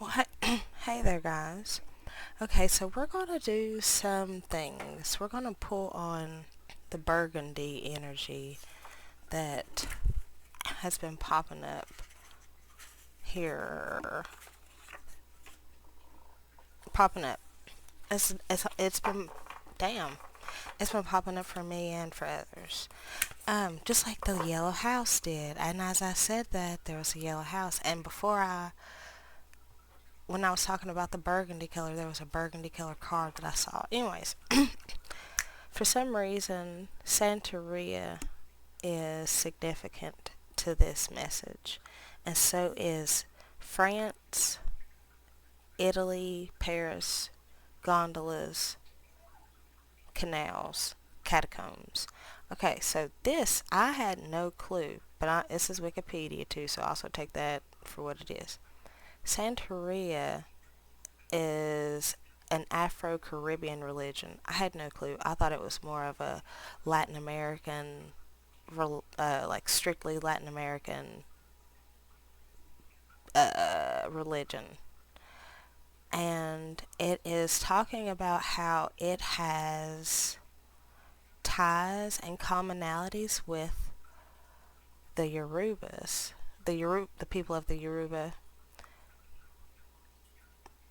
What? Hey there, guys. Okay, so we're gonna do some things. We're gonna pull on the burgundy energy that has been popping up here. Popping up. It's been, damn, it's been popping up for me and for others. Just like the yellow house did. And as I said that, there was a yellow house. And when I was talking about the burgundy color, there was a burgundy color card that I saw. Anyways, for some reason, Santeria is significant to this message, and so is France, Italy, Paris, gondolas, canals, catacombs. Okay, so this, I had no clue, but this is Wikipedia too, so also take that for what it is. Santeria is an Afro-Caribbean religion. I had no clue. I thought it was more of a Latin American, like strictly Latin American religion. And it is talking about how it has ties and commonalities with the Yorubas, the people of the Yoruba.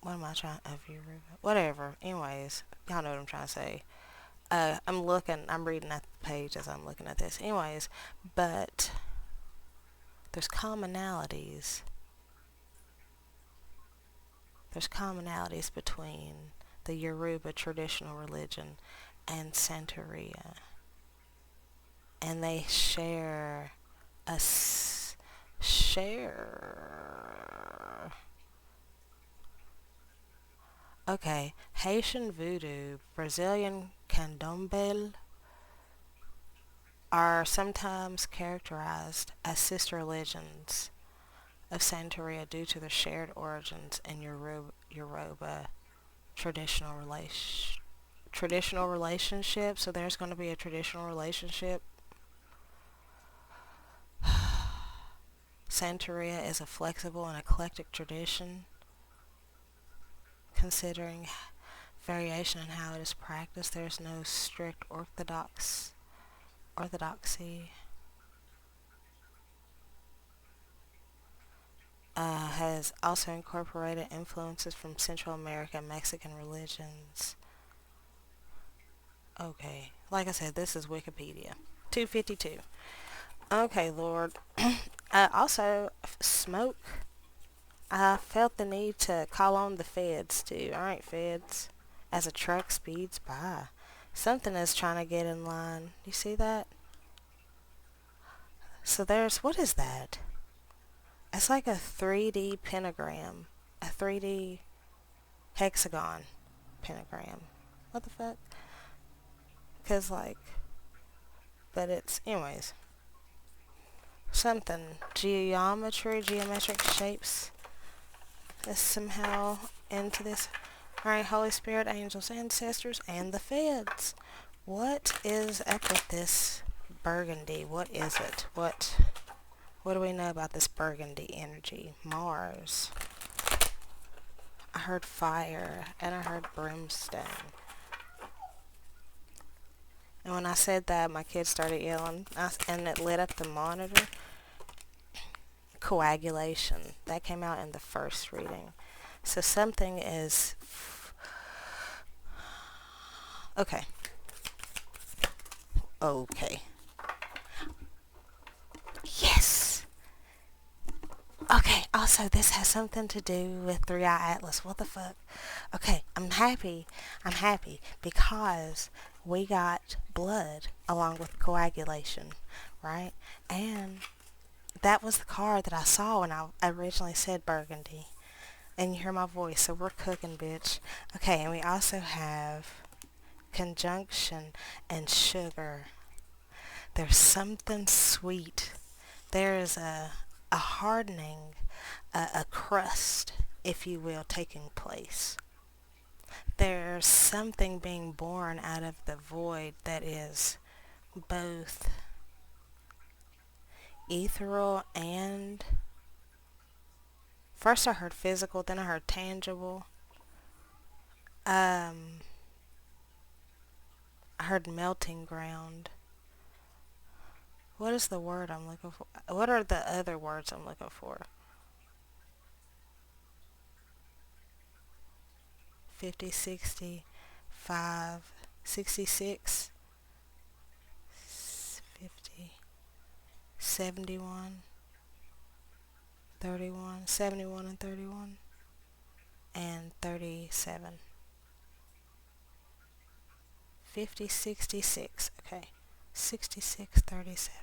What am I trying of Yoruba? Whatever. Anyways, y'all know what I'm trying to say. I'm reading at the page as I'm looking at this. Anyways, but there's commonalities. There's commonalities between the Yoruba traditional religion and Santeria. And they share. Okay, Haitian voodoo, Brazilian candomblé are sometimes characterized as sister religions of Santeria due to their shared origins in Yoruba traditional relationship. So there's going to be a traditional relationship. Santeria is a flexible and eclectic tradition, considering variation in how it is practiced. There's no strict orthodoxy. Has also incorporated influences from Central America and Mexican religions. Okay, like I said, this is Wikipedia. 252. Okay, Lord. Also, smoke. I felt the need to call on the feds too. Alright, feds. As a truck speeds by. Something is trying to get in line. You see that? So what is that? It's like a 3D pentagram. A 3D hexagon pentagram. What the fuck? Cause anyways. Something. Geometric shapes is somehow into this. Alright, Holy Spirit, angels, ancestors, and the feds. What is up with this burgundy? What is it? What do we know about this burgundy energy? Mars. I heard fire and I heard brimstone. And when I said that, my kids started yelling, and it lit up the monitor. Coagulation. That came out in the first reading. So something is... Okay. Okay. Yes! Okay, also this has something to do with Three Eye Atlas. What the fuck? Okay, I'm happy because we got blood along with coagulation, right? And that was the card that I saw when I originally said burgundy. And you hear my voice, so we're cooking, bitch. Okay, and we also have conjunction and sugar. There's something sweet. There is a hardening, a crust, if you will, taking place. There's something being born out of the void that is both ethereal and First I heard physical, then I heard tangible. Um, I heard melting ground. What is the word I'm looking for? What are the other words I'm looking for? 50, 60, 5, 66, 50, 71, 31, 71 and 31, and 37. 50, 66. Okay. 66, 37,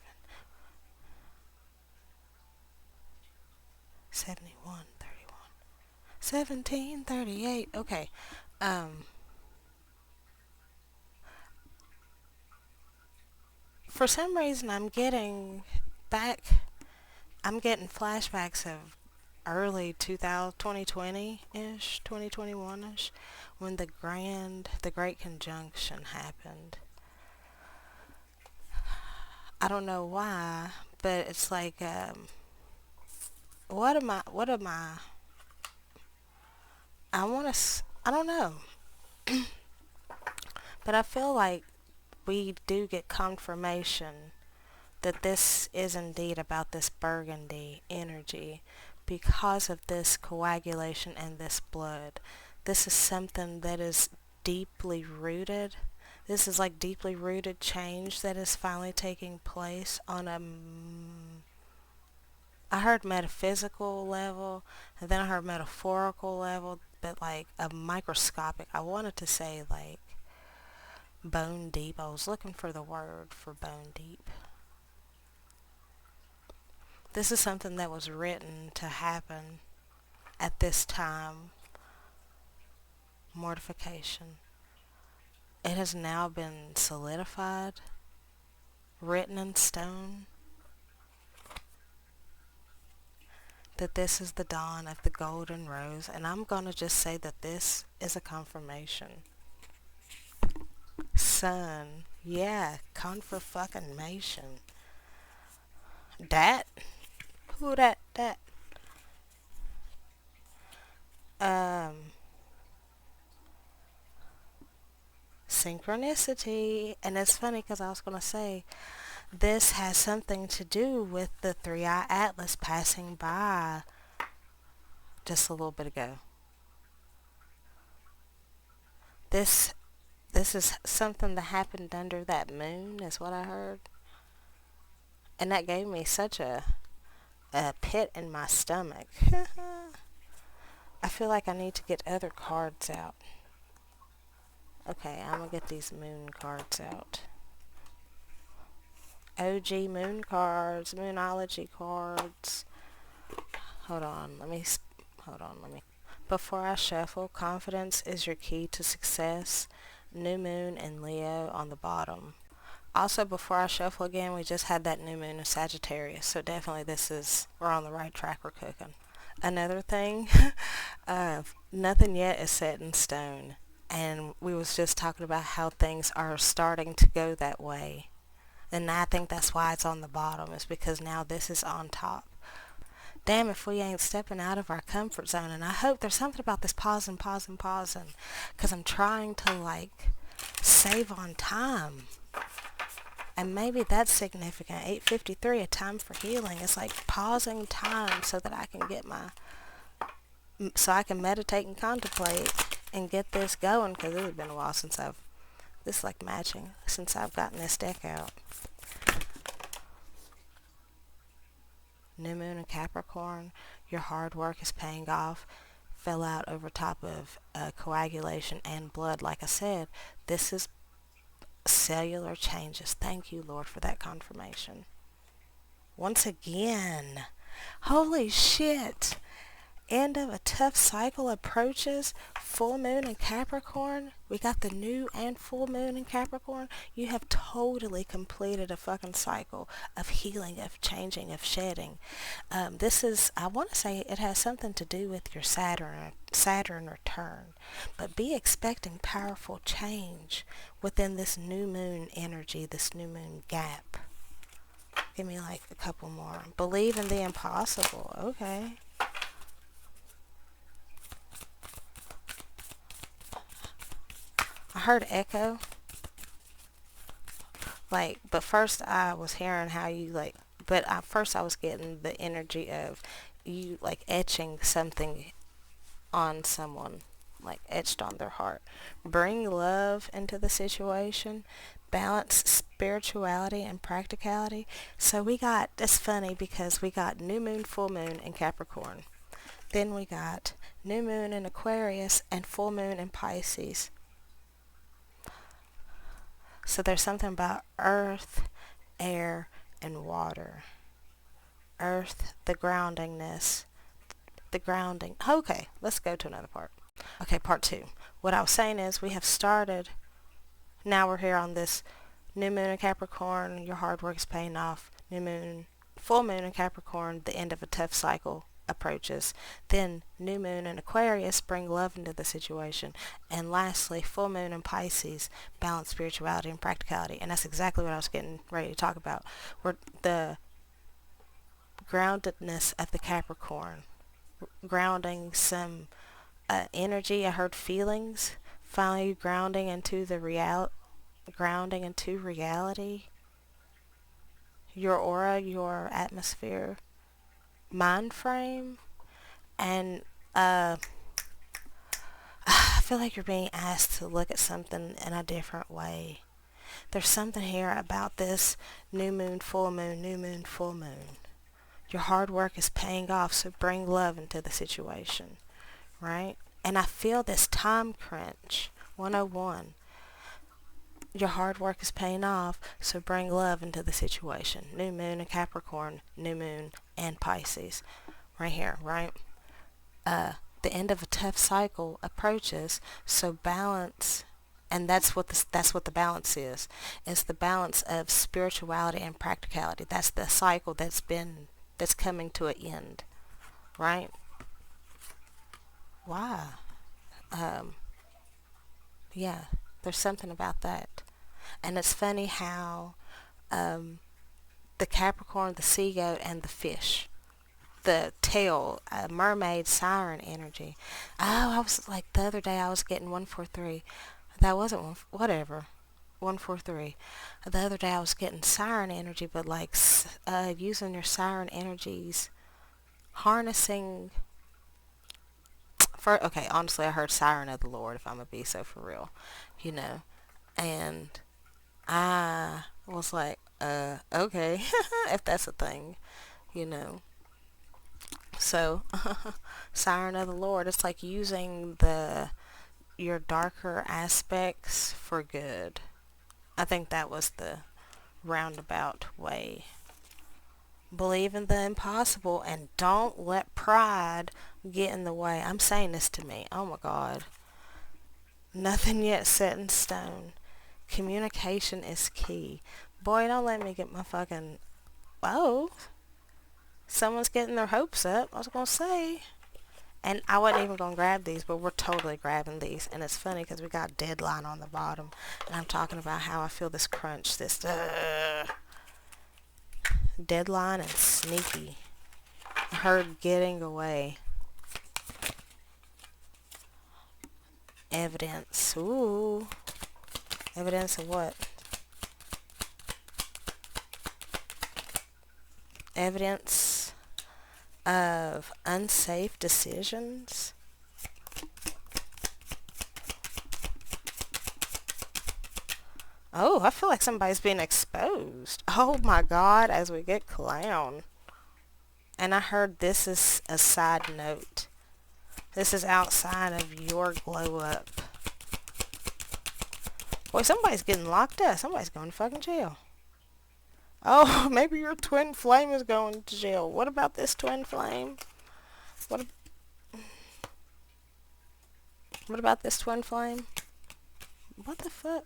71, 31, 17, 38. Okay. Um, for some reason, back, I'm getting flashbacks of early 2000, 2020-ish, 2021-ish, when the Great Conjunction happened. I don't know why, but it's like, what am I want to, I don't know, but I feel like we do get confirmation that this is indeed about this burgundy energy because of this coagulation and this blood. This is something that is deeply rooted. This is like deeply rooted change that is finally taking place on a, I heard metaphysical level, and then I heard metaphorical level, but like a microscopic. I wanted to say like bone deep. I was looking for the word for bone deep. This is something that was written to happen at this time. Mortification. It has now been solidified, written in stone, that this is the dawn of the golden rose, and I'm going to just say that this is a confirmation. Sun. Yeah, confirmation. Dat? Who that? That? Um, Synchronicity. And it's funny because I was going to say this has something to do with the three-eye atlas passing by just a little bit ago. This this is something that happened under that moon is what I heard. And that gave me such a pit in my stomach. I feel like I need to get other cards out. Okay, I'm going to get these moon cards out. OG moon cards, moonology cards. Hold on, let me. Before I shuffle, confidence is your key to success. New moon and Leo on the bottom. Also, before I shuffle again, we just had that new moon in Sagittarius, so definitely we're on the right track, we're cooking. Another thing, nothing yet is set in stone. And we was just talking about how things are starting to go that way. And I think that's why it's on the bottom, is because now this is on top. Damn if we ain't stepping out of our comfort zone. And I hope there's something about this pausing. Because I'm trying to like save on time. And maybe that's significant. 8:53, a time for healing. It's like pausing time so that I can so I can meditate and contemplate and get this going, because it has been a while since this is like matching, since I've gotten this deck out. New moon in Capricorn, your hard work is paying off. Fell out over top of coagulation and blood. Like I said, this is cellular changes. Thank you, Lord, for that confirmation. Once again, holy shit. End of a tough cycle approaches. Full moon in Capricorn. We got the new and full moon in Capricorn. You have totally completed a fucking cycle of healing, of changing, of shedding. I want to say it has something to do with your Saturn return. But be expecting powerful change within this new moon energy, this new moon gap. Give me like a couple more. Believe in the impossible. Okay. heard echo. Like, but first I was hearing how you like, but first I was getting the energy of you like etching something on someone, like etched on their heart. Bring love into the situation. Balance spirituality and practicality. So we got, it's funny because we got new moon, full moon in Capricorn. Then we got new moon in Aquarius and full moon in Pisces. So there's something about earth, air, and water. Earth, the groundingness, the grounding. Okay, let's go to another part. Okay, part two. What I was saying is we have started, now we're here on this new moon in Capricorn, your hard work is paying off. New moon, full moon in Capricorn, the end of a tough cycle approaches. Then new moon in Aquarius, bring love into the situation. And lastly, full moon in Pisces, balance spirituality and practicality. And that's exactly what I was getting ready to talk about. Where the groundedness of the Capricorn, grounding some energy. I heard feelings. Finally grounding into the grounding into reality. Your aura, your atmosphere, mind frame, and I feel like you're being asked to look at something in a different way. There's something here about this new moon, full moon, new moon, full moon. Your hard work is paying off, so bring love into the situation, right? And I feel this time crunch, 101. Your hard work is paying off, so bring love into the situation. New moon in Capricorn, new moon and Pisces. Right here, right? The end of a tough cycle approaches, so balance, and that's what the balance is. It's the balance of spirituality and practicality. That's the cycle that's coming to an end, right? Why? Yeah, there's something about that. And it's funny how the Capricorn, the sea goat, and the fish, the tail, mermaid, siren energy. Oh, I was like the other day I was getting 143. That wasn't whatever. 143. The other day I was getting siren energy, but like using your siren energies, harnessing. Okay, honestly, I heard siren of the Lord. If I'm gonna be so for real, you know, and I was like, okay, if that's a thing, you know. So, siren of the Lord, it's like using your darker aspects for good. I think that was the roundabout way. Believe in the impossible and don't let pride get in the way. I'm saying this to me. Oh my God. Nothing yet set in stone. Communication is key. Boy, don't let me get my fucking... Oh, someone's getting their hopes up. I was going to say. And I wasn't even going to grab these, but we're totally grabbing these. And it's funny because we got deadline on the bottom. And I'm talking about how I feel this crunch, this deadline and sneaky. I heard getting away. Evidence. Ooh. Evidence of what? Evidence of unsafe decisions. Oh, I feel like somebody's being exposed. Oh my God, as we get clown. And I heard this is a side note. This is outside of your glow up. Boy, somebody's getting locked up. Somebody's going to fucking jail. Oh, maybe your twin flame is going to jail. What about this twin flame? What about this twin flame? What the fuck?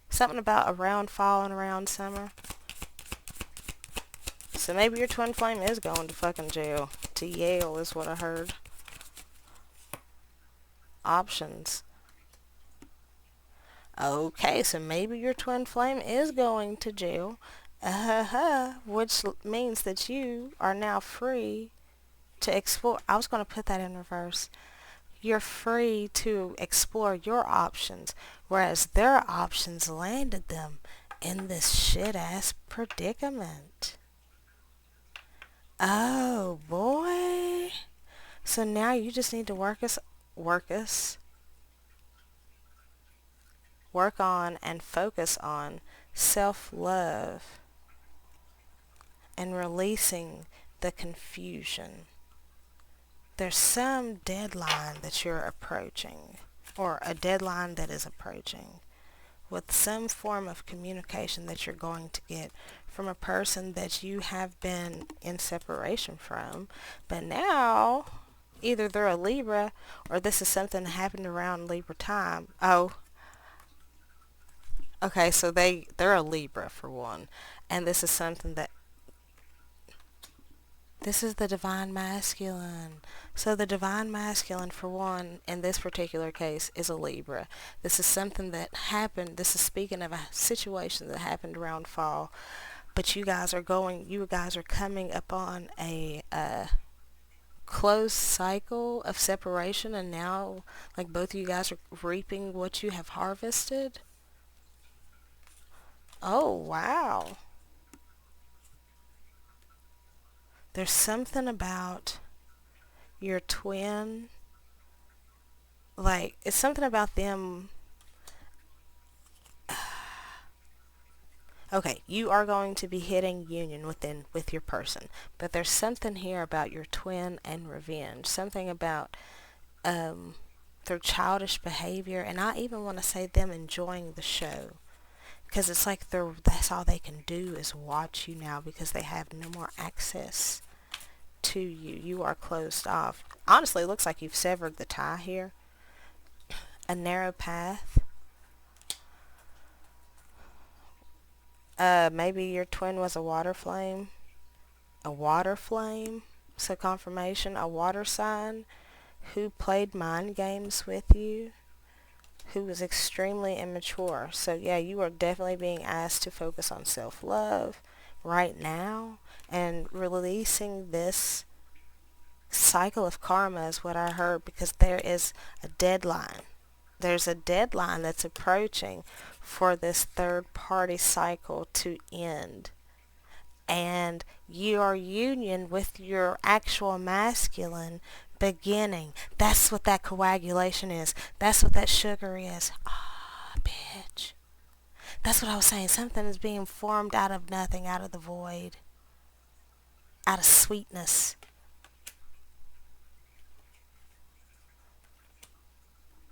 Something about around fall and around summer. So maybe your twin flame is going to fucking jail. To Yale is what I heard. Options. Okay, so maybe your twin flame is going to jail. Which means that you are now free to explore. I was going to put that in reverse. You're free to explore your options, whereas their options landed them in this shit ass predicament. Oh boy. So now you just need to work us, work on and focus on self-love and releasing the confusion. There's some deadline that you're approaching, or a deadline that is approaching, with some form of communication that you're going to get from a person that you have been in separation from, but now either they're a Libra or this is something that happened around Libra time. Oh, okay, so they're a Libra for one, and this is the divine masculine. So the divine masculine, for one, in this particular case, is a Libra. This is something that happened. This is speaking of a situation that happened around fall. But you guys are coming upon a closed cycle of separation, and now, like, both of you guys are reaping what you have harvested. Oh, wow. There's something about your twin, like, it's something about them. Okay, you are going to be hitting union with your person, but there's something here about your twin and revenge. Something about um, their childish behavior, and I even want to say them enjoying the show, because it's like that's all they can do is watch you now because they have no more access to you. You are closed off. Honestly, it looks like you've severed the tie here. A narrow path. Maybe your twin was a water flame. A water flame. So confirmation, a water sign who played mind games with you, who was extremely immature. So yeah, you are definitely being asked to focus on self-love right now and releasing this cycle of karma is what I heard, because there is a deadline. There's a deadline that's approaching for this third party cycle to end. And your union with your actual masculine beginning. That's what that coagulation is. That's what that sugar is. Ah, bitch. That's what I was saying. Something is being formed out of nothing, out of the void, out of sweetness.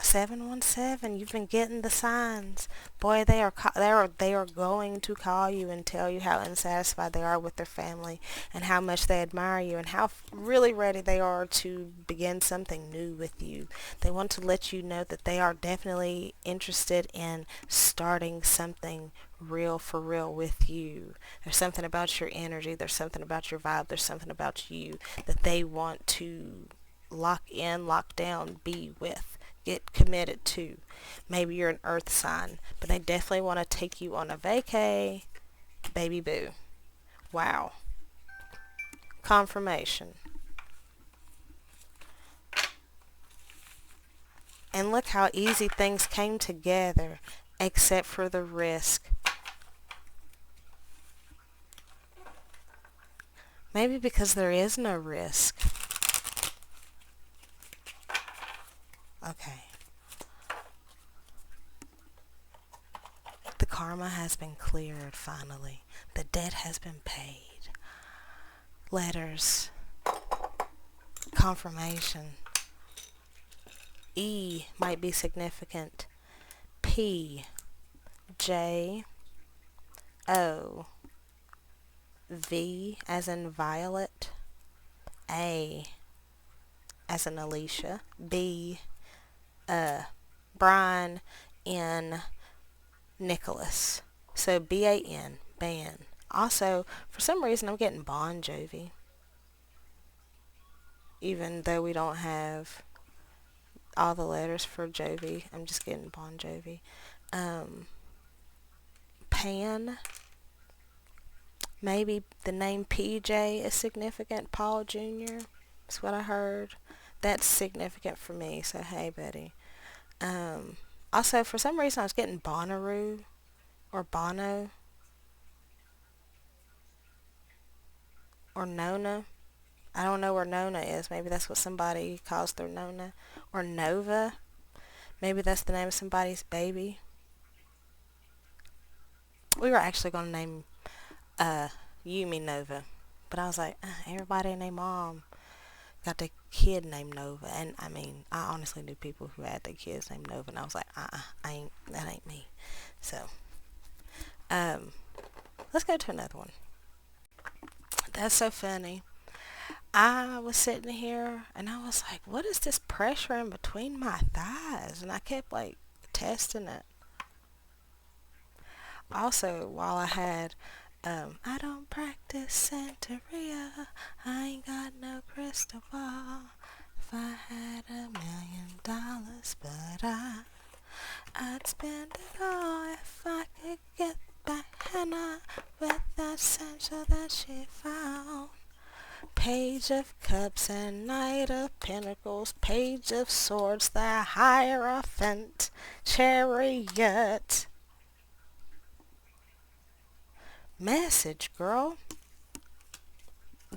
717, you've been getting the signs. Boy, they are going to call you and tell you how unsatisfied they are with their family and how much they admire you and how really ready they are to begin something new with you. They want to let you know that they are definitely interested in starting something real for real with you. There's something about your energy, there's something about your vibe, there's something about you that they want to lock in, lock down, be with, get committed to. Maybe you're an earth sign, but they definitely want to take you on a vacay, baby boo. Wow. Confirmation. And look how easy things came together, except for the risk. Maybe because there is no risk. Okay. The karma has been cleared finally. The debt has been paid. Letters. Confirmation. E might be significant. P. J. O. V as in Violet. A as in Alicia. B. Brian. N. Nicholas. So B-A-N, ban. Also, for some reason, I'm getting Bon Jovi. Even though we don't have all the letters for Jovi, I'm just getting Bon Jovi. Pan. Maybe the name PJ is significant. Paul Jr. That's what I heard. that's significant for me. So hey, buddy. Um, Also, for some reason, I was getting Bonnaroo or Bono or Nona. I don't know where Nona is. Maybe that's what somebody calls their Nona. Or Nova. Maybe that's the name of somebody's baby. We were actually going to name uh, Yumi Nova. But I was like, everybody and their mom got their kid named Nova. And I mean, I honestly knew people who had their kids named Nova. And I was like, that ain't me. So, um, let's go to another one. That's so funny. I was sitting here and I was like, what is this pressure in between my thighs? And I kept like testing it. Also, while I had, I don't practice Santeria, I ain't got no crystal ball. If I had $1 million, but I'd spend it all if I could get back Hannah with that essential that she found. Page of Cups and Knight of Pentacles, Page of Swords, the Hierophant, Chariot. Message, girl.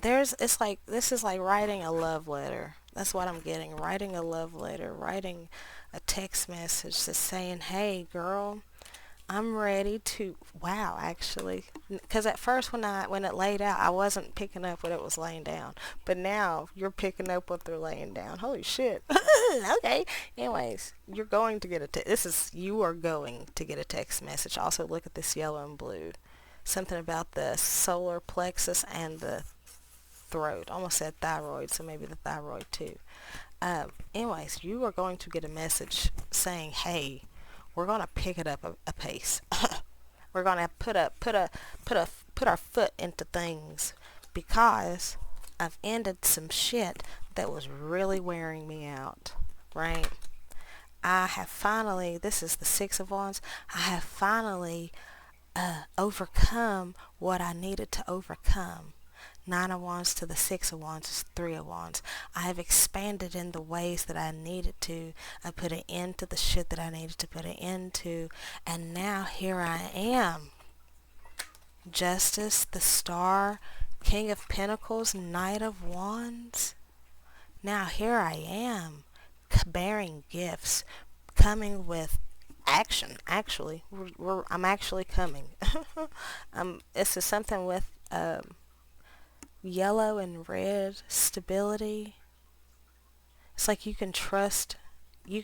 It's like, this is like writing a love letter. That's what I'm getting. Writing a love letter, writing a text message that's saying, hey, girl, I'm ready to, wow, actually, because at first when it laid out, I wasn't picking up what it was laying down, but now you're picking up what they're laying down. Holy shit. Okay. Anyways, you are going to get a text message. Also, look at this yellow and blue. Something about the solar plexus and the throat. Almost said thyroid, so maybe the thyroid too. Anyways, you are going to get a message saying, hey, we're gonna pick it up a pace. We're gonna put our foot into things because I've ended some shit that was really wearing me out. Right? I have finally. This is the Six of Wands. I have finally overcome what I needed to overcome. Nine of Wands to the Six of Wands is Three of Wands. I have expanded in the ways that I needed to. I put an end to the shit that I needed to put an end to. And now here I am. Justice, the Star, King of Pentacles, Knight of Wands. Now here I am, bearing gifts, coming with action. Actually, I'm actually coming. This is something with yellow and red stability. It's like you can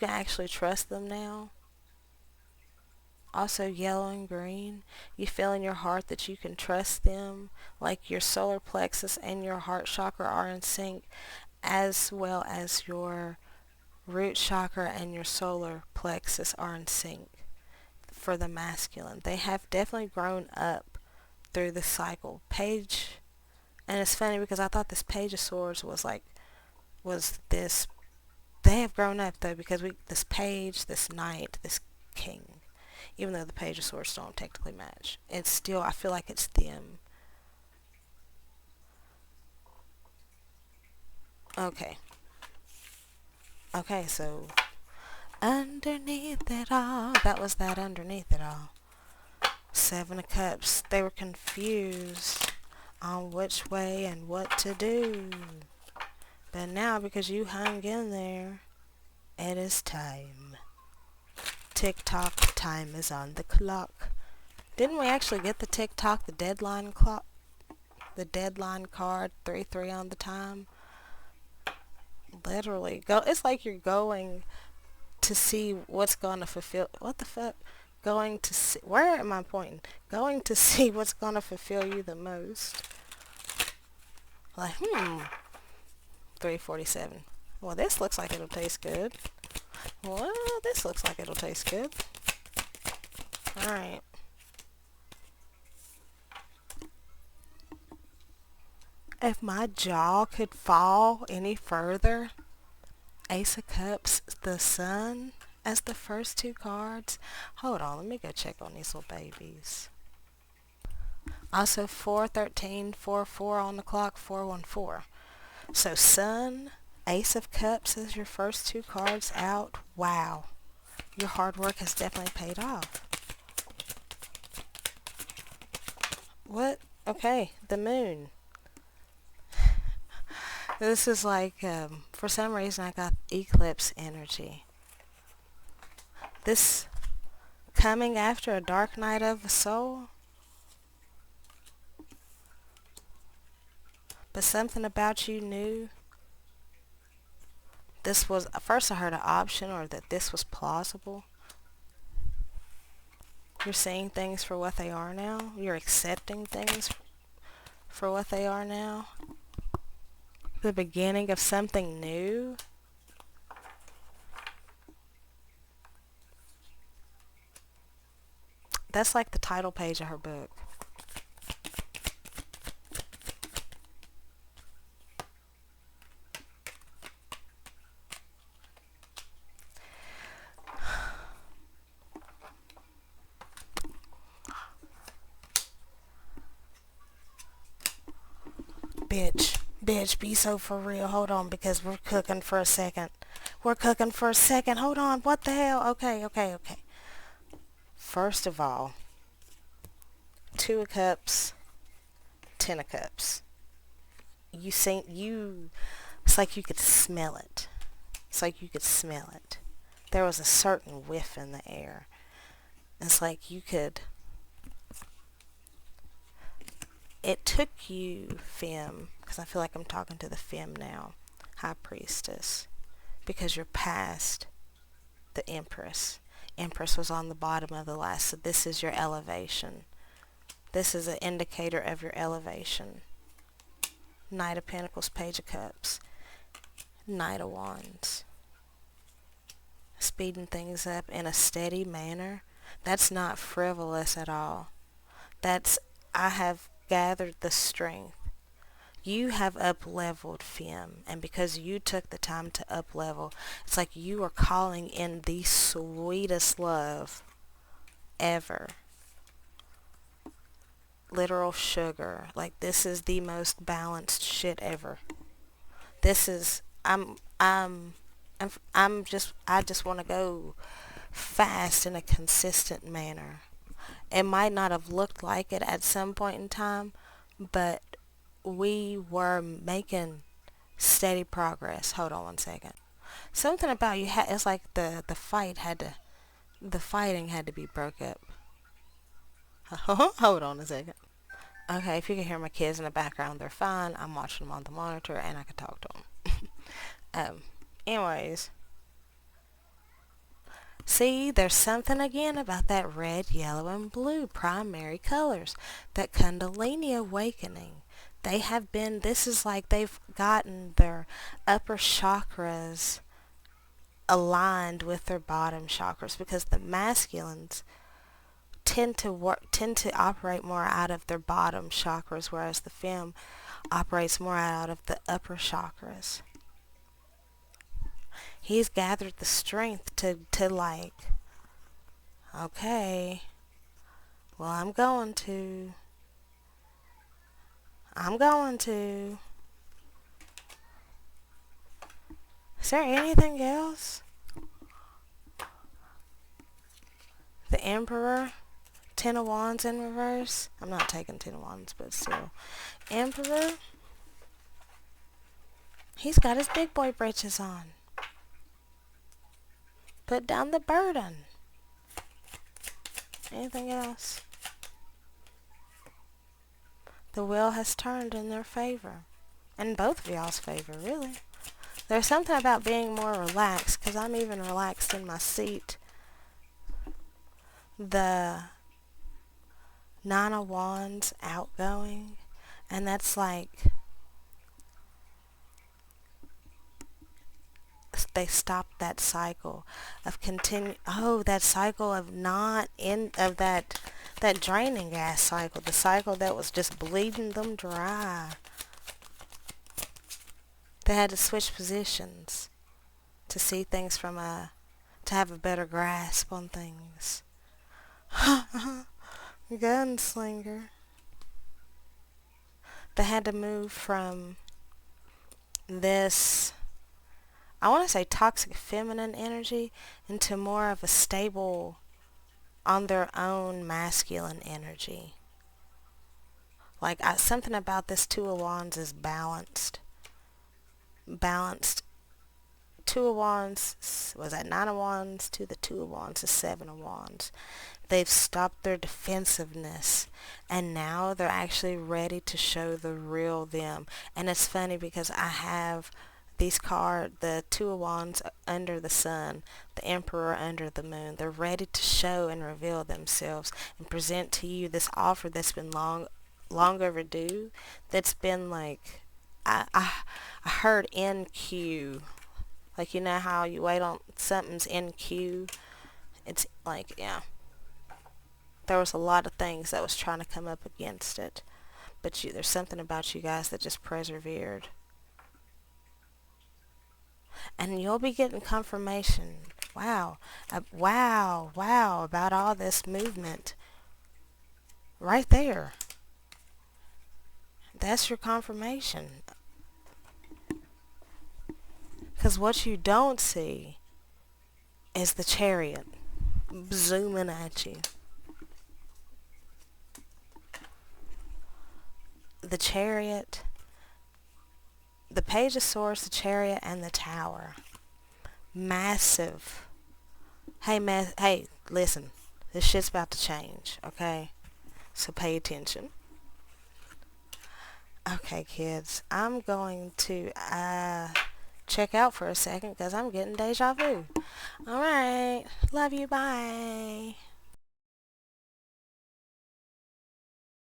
actually trust them now. Also yellow and green, you feel in your heart that you can trust them, like your solar plexus and your heart chakra are in sync, as well as your root chakra and your solar plexus are in sync for the masculine. They have definitely grown up through the cycle. And it's funny because I thought this Page of Swords was this. They have grown up though because this Page, this Knight, this King. Even though the Page of Swords don't technically match, it's still, I feel like it's them. Okay. Okay, so underneath it all, that was that underneath it all. Seven of Cups. They were confused on which way and what to do. But now, because you hung in there, it is time. Tick-tock, time is on the clock. Didn't we actually get the tick-tock, the deadline clock? The deadline card, 3-3 on the time? Literally. It's like you're going to see what's going to fulfill... What the fuck? Going to see... Where am I pointing? Going to see what's going to fulfill you the most. Like, 347. Well, this looks like it'll taste good. Well, this looks like it'll taste good. Alright. If my jaw could fall any further, Ace of Cups, the Sun, as the first two cards. Hold on, let me go check on these little babies. Also 413, 44 on the clock, 414. So Sun, Ace of Cups is your first two cards out. Wow. Your hard work has definitely paid off. What? Okay, the moon. This is like, for some reason I got eclipse energy. This coming after a dark night of the soul. But something about you knew this was, at first I heard an option or that this was plausible. You're seeing things for what they are now. You're accepting things for what they are now. The beginning of something new. That's like the title page of her book. Bitch, be so for real. Hold on, because we're cooking for a second. We're cooking for a second. Hold on. What the hell? Okay. First of all, Two of Cups, Ten of Cups. It's like you could smell it. There was a certain whiff in the air. It's like you could. It took you, Femme, because I feel like I'm talking to the Femme now, High Priestess, because you're past the Empress. Empress was on the bottom of the last, so this is your elevation. This is an indicator of your elevation. Knight of Pentacles, Page of Cups, Knight of Wands. Speeding things up in a steady manner. That's not frivolous at all. I have gathered the strength. You have up-leveled, Femme, and because you took the time to up-level, it's like you are calling in the sweetest love ever. Literal sugar. Like, this is the most balanced shit ever. This is, I just want to go fast in a consistent manner. It might not have looked like it at some point in time, but we were making steady progress. Hold on one second. Something about you it's like the fighting had to be broke up. Hold on a second. Okay, if you can hear my kids in the background, they're fine. I'm watching them on the monitor and I can talk to them. Anyways. See, there's something again about that red, yellow, and blue primary colors. That Kundalini awakening. This is like they've gotten their upper chakras aligned with their bottom chakras, because the masculines tend to operate more out of their bottom chakras, whereas the femme operates more out of the upper chakras. He's gathered the strength to like, okay, well, I'm going to. Is there anything else? The Emperor, Ten of Wands in reverse. I'm not taking Ten of Wands, but still. Emperor, he's got his big boy britches on. Put down the burden. Anything else? The wheel has turned in their favor. In both of y'all's favor, really. There's something about being more relaxed, because I'm even relaxed in my seat. The Nine of Wands outgoing, and that's like they stopped that cycle of that cycle of that draining gas cycle, the cycle that was just bleeding them dry. They had to switch positions to see things to have a better grasp on things. Gunslinger. They had to move from this I want to say toxic feminine energy into more of a stable, on their own masculine energy. Like something about this Two of Wands is balanced. Balanced. Two of Wands was that Nine of Wands to the Two of Wands is Seven of Wands. They've stopped their defensiveness and now they're actually ready to show the real them. And it's funny because I have these cards, the Two of Wands under the sun, the Emperor under the moon. They're ready to show and reveal themselves and present to you this offer that's been long overdue. That's been like, I heard in queue. Like, you know how you wait on something's in queue? It's like, yeah. There was a lot of things that was trying to come up against it. But there's something about you guys that just persevered. And you'll be getting confirmation. Wow. Wow, about all this movement. Right there. That's your confirmation. Because what you don't see is the Chariot zooming at you. The Chariot, the Page of Swords, the Chariot, and the Tower. Massive. Hey, listen. This shit's about to change, okay? So pay attention. Okay, kids. I'm going to check out for a second because I'm getting deja vu. Alright. Love you. Bye.